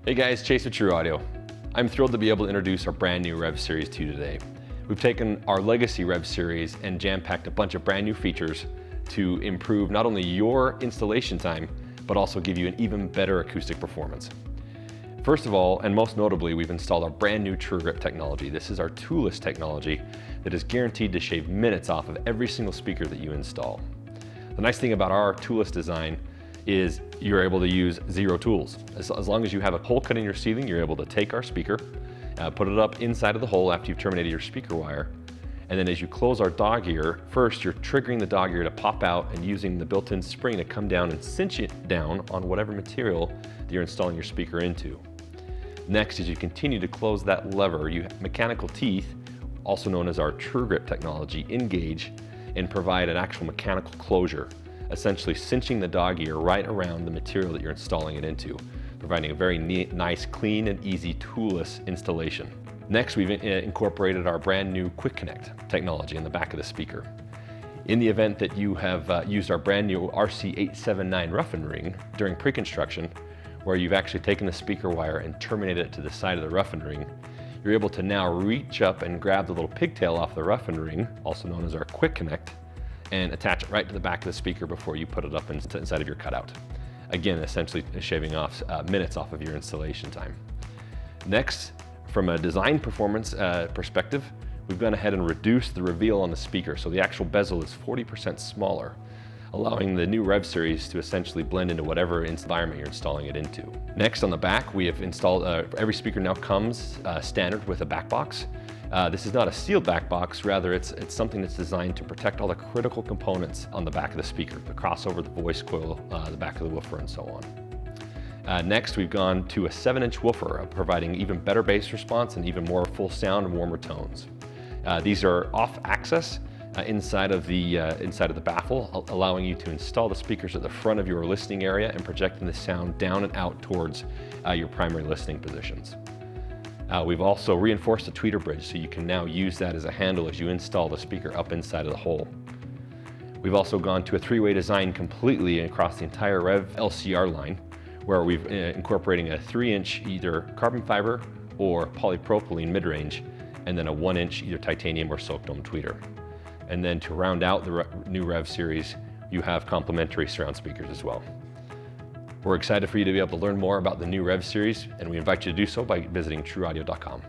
Hey guys, Chase with TruAudio. I'm thrilled to be able to introduce our brand new Rev Series to you today. We've taken our legacy Rev Series and jam-packed a bunch of brand new features to improve not only your installation time, but also give you an even better acoustic performance. First of all, and most notably, we've installed our brand new TruGrip technology. This is our toolless technology that is guaranteed to shave minutes off of every single speaker that you install. The nice thing about our toolless design is you're able to use zero tools. As long as you have a hole cut in your ceiling, you're able to take our speaker, put it up inside of the hole after you've terminated your speaker wire, and then as you close our dog ear, first you're triggering the dog ear to pop out and using the built-in spring to come down and cinch it down on whatever material that you're installing your speaker into. Next, as you continue to close that lever, you have mechanical teeth, also known as our TruGrip technology, engage and provide an actual mechanical closure, essentially cinching the dog ear right around the material that you're installing it into, providing a very nice, clean and easy toolless installation. Next, we've incorporated our brand new Quick Connect technology in the back of the speaker. In the event that you have used our brand new RC879 rough-and ring during pre-construction, where you've actually taken the speaker wire and terminated it to the side of the rough-and ring, you're able to now reach up and grab the little pigtail off the rough-and ring, also known as our Quick Connect, and attach it right to the back of the speaker before you put it up inside of your cutout. Again, essentially shaving off minutes off of your installation time. Next, from a design performance perspective, we've gone ahead and reduced the reveal on the speaker, so the actual bezel is 40% smaller, allowing the new Rev Series to essentially blend into whatever environment you're installing it into. Next, on the back, we have installed, every speaker now comes standard with a back box. This is not a sealed back box, rather it's something that's designed to protect all the critical components on the back of the speaker, the crossover, the voice coil, the back of the woofer, and so on. Next, we've gone to a 7-inch woofer, providing even better bass response and even more full sound and warmer tones. These are off-axis inside of the baffle, allowing you to install the speakers at the front of your listening area and projecting the sound down and out towards your primary listening positions. We've also reinforced the tweeter bridge, so you can now use that as a handle as you install the speaker up inside of the hole. We've also gone to a 3-way design completely across the entire Rev LCR line, where we've incorporating a 3-inch either carbon fiber or polypropylene mid-range, and then a 1-inch either titanium or soak dome tweeter. And then to round out the new Rev Series, you have complementary surround speakers as well. We're excited for you to be able to learn more about the new Rev Series, and we invite you to do so by visiting TruAudio.com.